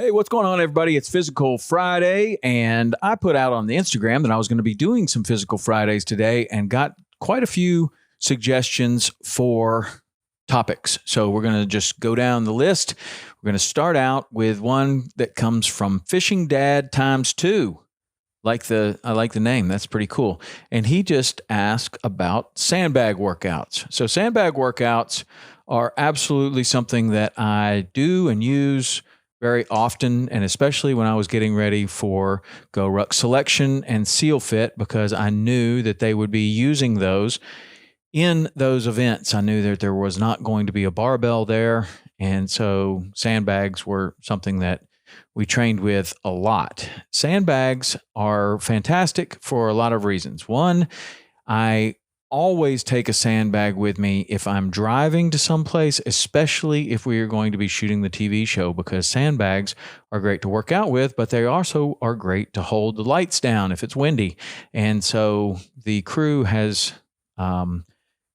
Hey, what's going on, everybody? It's Physical Friday, and I put out on the Instagram that I was going to be doing some Physical Fridays today and got quite a few suggestions for topics. So we're going to just go down the list. We're going to start out with one that comes from Fishing Dad ×2. I like the name. That's pretty cool. And he just asked about sandbag workouts. So sandbag workouts are absolutely something that I do and use very often, and especially when I was getting ready for Go Ruck Selection and SEALFIT, because I knew that they would be using those in those events. I knew that there was not going to be a barbell there, and so sandbags were something that we trained with a lot. Sandbags are fantastic for a lot of reasons. One, I always take a sandbag with me if I'm driving to someplace, especially if we are going to be shooting the TV show, because sandbags are great to work out with, but they also are great to hold the lights down if it's windy. And so the crew has kind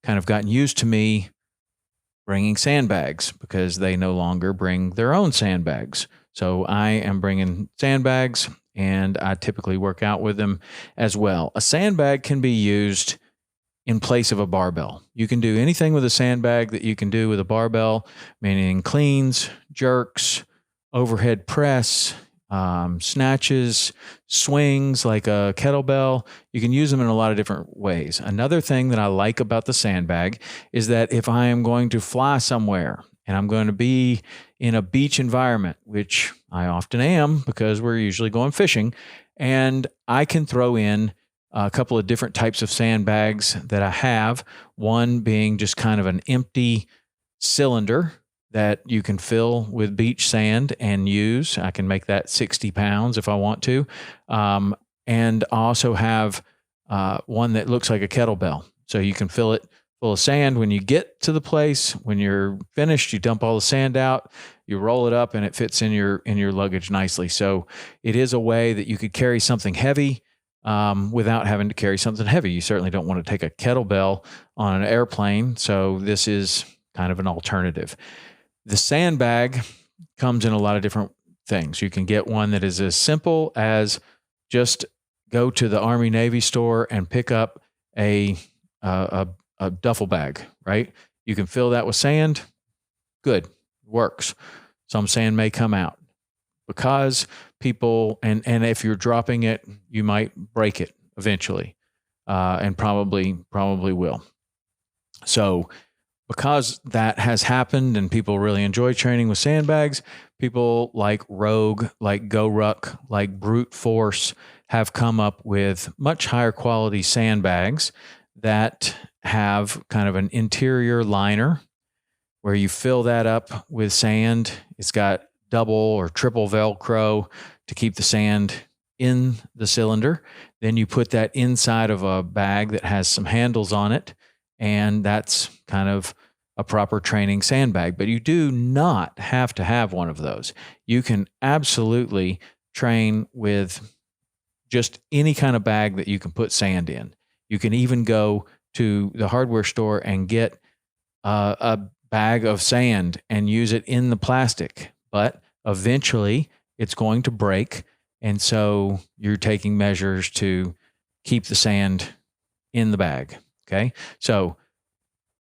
of gotten used to me bringing sandbags because they no longer bring their own sandbags. So I am bringing sandbags, and I typically work out with them as well. A sandbag can be used in place of a barbell. You can do anything with a sandbag that you can do with a barbell, meaning cleans, jerks, overhead press, snatches, swings like a kettlebell. You can use them in a lot of different ways. Another thing that I like about the sandbag is that if I am going to fly somewhere and I'm going to be in a beach environment, which I often am because we're usually going fishing, and I can throw in a couple of different types of sandbags that I have, one being just kind of an empty cylinder that you can fill with beach sand and use. I can make that 60 pounds if I want to. And I also have one that looks like a kettlebell. So you can fill it full of sand when you get to the place. When you're finished, you dump all the sand out, you roll it up, and it fits in your luggage nicely. So it is a way that you could carry something heavy without having to carry something heavy. You certainly don't want to take a kettlebell on an airplane, so this is kind of an alternative. The sandbag comes in a lot of different things. You can get one that is as simple as just go to the Army Navy store and pick up a duffel bag, right? You can fill that with sand. Good, works. Some sand may come out because people, and if you're dropping it, you might break it eventually, and probably will. So because that has happened and people really enjoy training with sandbags, people like Rogue, like Go Ruck, like Brute Force have come up with much higher quality sandbags that have kind of an interior liner where you fill that up with sand. It's got double or triple Velcro to keep the sand in the cylinder. Then you put that inside of a bag that has some handles on it, and that's kind of a proper training sandbag. But you do not have to have one of those. You can absolutely train with just any kind of bag that you can put sand in. You can even go to the hardware store and get a bag of sand and use it in the plastic. But eventually it's going to break. And so you're taking measures to keep the sand in the bag. Okay. So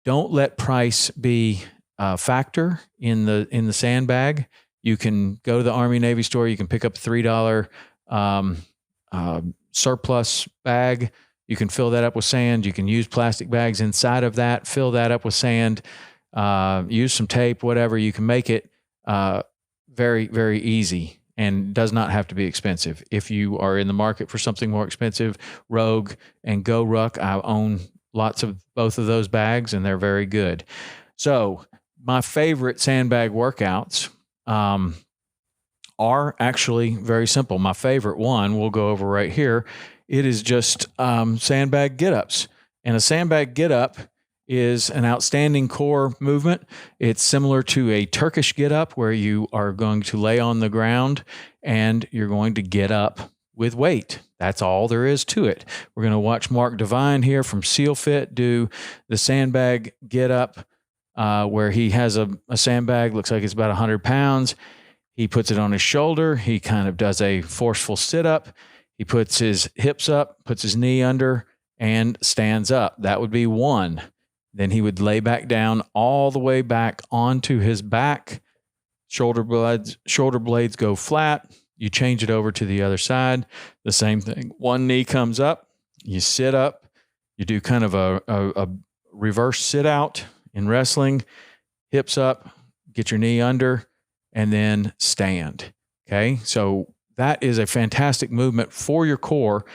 don't let price be a factor in the sandbag. You can go to the Army Navy store. You can pick up a $3 surplus bag. You can fill that up with sand. You can use plastic bags inside of that, fill that up with sand, use some tape, whatever. You can make it very, very easy and does not have to be expensive. If you are in the market for something more expensive, Rogue and Go Ruck, I own lots of both of those bags, and they're very good. So my favorite sandbag workouts are actually very simple. My favorite one we'll go over right here. It is just Sandbag Get Ups. And a Sandbag Get Up is an outstanding core movement. It's similar to a Turkish Get Up, where you are going to lay on the ground and you're going to get up with weight. That's all there is to it. We're going to watch Mark Devine here from SEALFIT do the Sandbag Get Up, where he has a sandbag, looks like it's about 100 pounds. He puts it on his shoulder. He kind of does a forceful sit-up. He puts his hips up, puts his knee under, and stands up. That would be one. Then he would lay back down all the way back onto his back. Shoulder blades go flat. You change it over to the other side. The same thing. One knee comes up. You sit up. You do kind of a reverse sit out in wrestling. Hips up. Get your knee under. And then stand. Okay. So that is a fantastic movement for your core.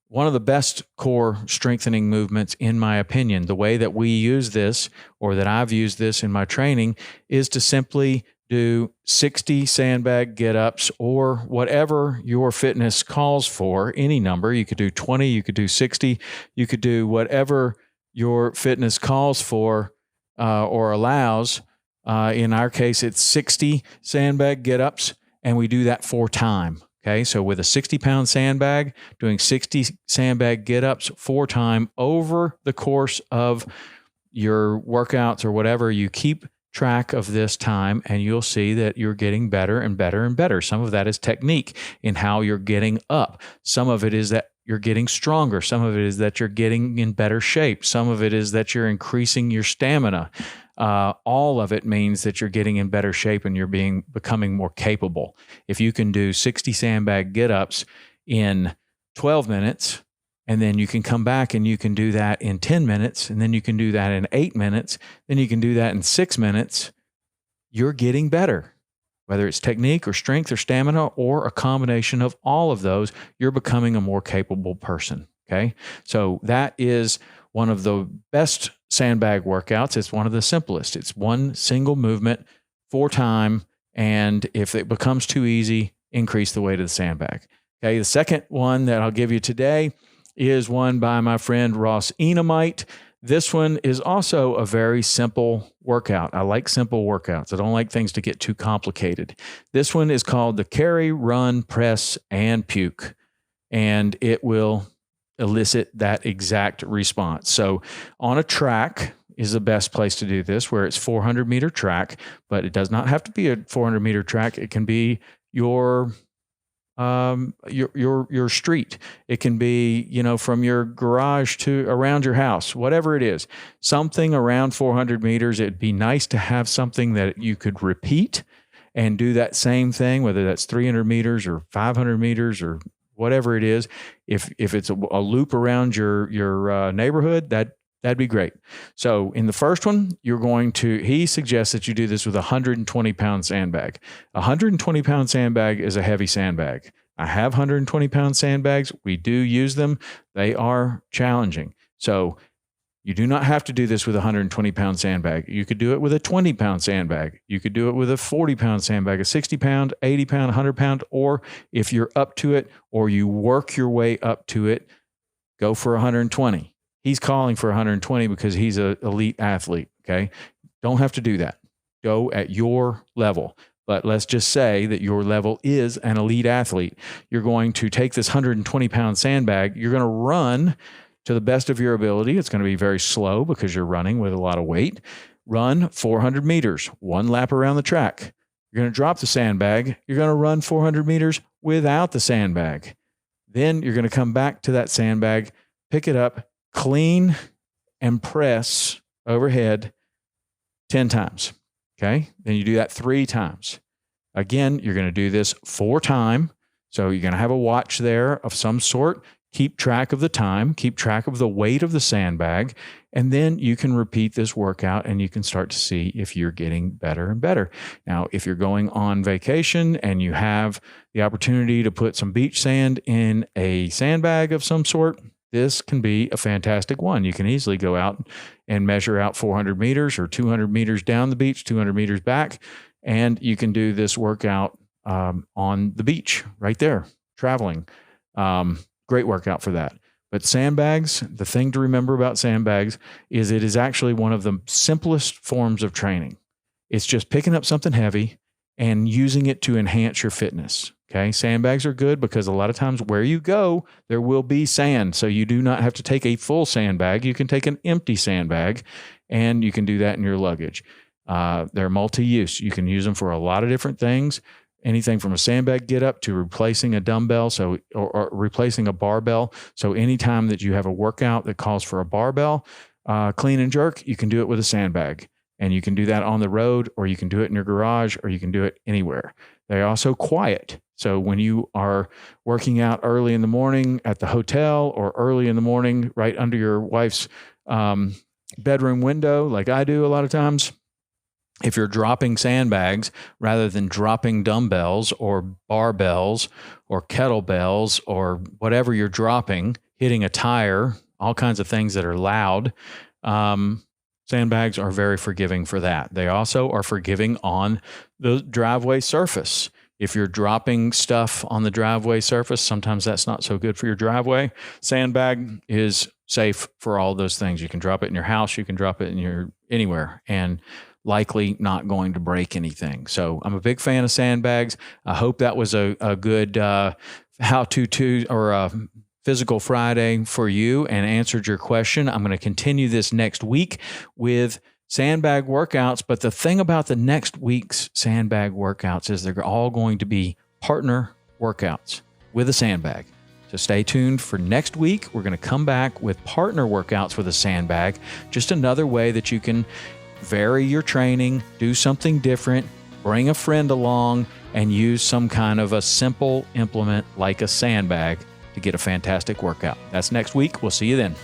One of the best core strengthening movements, in my opinion. The way that we use this, or that I've used this in my training, is to simply do 60 sandbag get-ups, or whatever your fitness calls for, any number. You could do 20, you could do 60, you could do whatever your fitness calls for or allows. In our case, it's 60 sandbag get-ups, and we do that 4 times. Okay, so with a 60-pound sandbag, doing 60 sandbag get-ups 4 times over the course of your workouts or whatever, you keep track of this time, and you'll see that you're getting better and better and better. Some of that is technique in how you're getting up. Some of it is that you're getting stronger. Some of it is that you're getting in better shape. Some of it is that you're increasing your stamina. All of it means that you're getting in better shape and you're becoming more capable. If you can do 60 sandbag get-ups in 12 minutes, and then you can come back and you can do that in 10 minutes, and then you can do that in 8 minutes, then you can do that in 6 minutes, you're getting better. Whether it's technique or strength or stamina or a combination of all of those, you're becoming a more capable person. Okay. So that is one of the best sandbag workouts. It's one of the simplest. It's one single movement, 4 times. And if it becomes too easy, increase the weight of the sandbag. Okay. The second one that I'll give you today is one by my friend Ross Enamite. This one is also a very simple workout. I like simple workouts. I don't like things to get too complicated. This one is called the carry, run, press, and puke. And it will elicit that exact response. So on a track is the best place to do this, where it's 400-meter track, but it does not have to be a 400-meter track. It can be your street. It can be, from your garage to around your house, whatever it is, something around 400 meters. It'd be nice to have something that you could repeat and do that same thing, whether that's 300 meters or 500 meters or whatever it is. If it's a loop around your neighborhood, that'd be great. So in the first one, he suggests that you do this with a 120-pound sandbag. A 120-pound sandbag is a heavy sandbag. I have 120-pound sandbags. We do use them. They are challenging. So you do not have to do this with a 120-pound sandbag. You could do it with a 20-pound sandbag. You could do it with a 40-pound sandbag, a 60-pound, 80-pound, 100-pound, or if you're up to it or you work your way up to it, go for 120. He's calling for 120 because he's an elite athlete, okay? Don't have to do that. Go at your level. But let's just say that your level is an elite athlete. You're going to take this 120-pound sandbag. You're going to run to the best of your ability. It's going to be very slow because you're running with a lot of weight. Run 400 meters, 1 lap around the track. You're going to drop the sandbag. You're going to run 400 meters without the sandbag. Then you're going to come back to that sandbag, pick it up, clean, and press overhead 10 times. Okay. Then you do that 3 times. Again, you're going to do this 4 times. So you're going to have a watch there of some sort. Keep track of the time, keep track of the weight of the sandbag, and then you can repeat this workout and you can start to see if you're getting better and better. Now, if you're going on vacation and you have the opportunity to put some beach sand in a sandbag of some sort, this can be a fantastic one. You can easily go out and measure out 400 meters or 200 meters down the beach, 200 meters back, and you can do this workout on the beach right there, traveling. Great workout for that. But sandbags, the thing to remember about sandbags is it is actually one of the simplest forms of training. It's just picking up something heavy and using it to enhance your fitness. Okay. Sandbags are good because a lot of times where you go, there will be sand. So you do not have to take a full sandbag. You can take an empty sandbag and you can do that in your luggage. They're multi-use. You can use them for a lot of different things. anything from a sandbag get up to replacing a dumbbell, or replacing a barbell. So anytime that you have a workout that calls for a barbell, clean and jerk, you can do it with a sandbag. And you can do that on the road, or you can do it in your garage, or you can do it anywhere. They're also quiet. So when you are working out early in the morning at the hotel, or early in the morning right under your wife's bedroom window, like I do a lot of times, if you're dropping sandbags rather than dropping dumbbells or barbells or kettlebells or whatever you're dropping, hitting a tire, all kinds of things that are loud, sandbags are very forgiving for that. They also are forgiving on the driveway surface. If you're dropping stuff on the driveway surface, sometimes that's not so good for your driveway. Sandbag is safe for all those things. You can drop it in your house, you can drop it in anywhere, and likely not going to break anything. So I'm a big fan of sandbags. I hope that was a good how-to or Physical Friday for you and answered your question. I'm going to continue this next week with sandbag workouts. But the thing about the next week's sandbag workouts is they're all going to be partner workouts with a sandbag. So stay tuned for next week. We're going to come back with partner workouts with a sandbag, just another way that you can vary your training, do something different, bring a friend along, and use some kind of a simple implement like a sandbag to get a fantastic workout. That's next week. We'll see you then.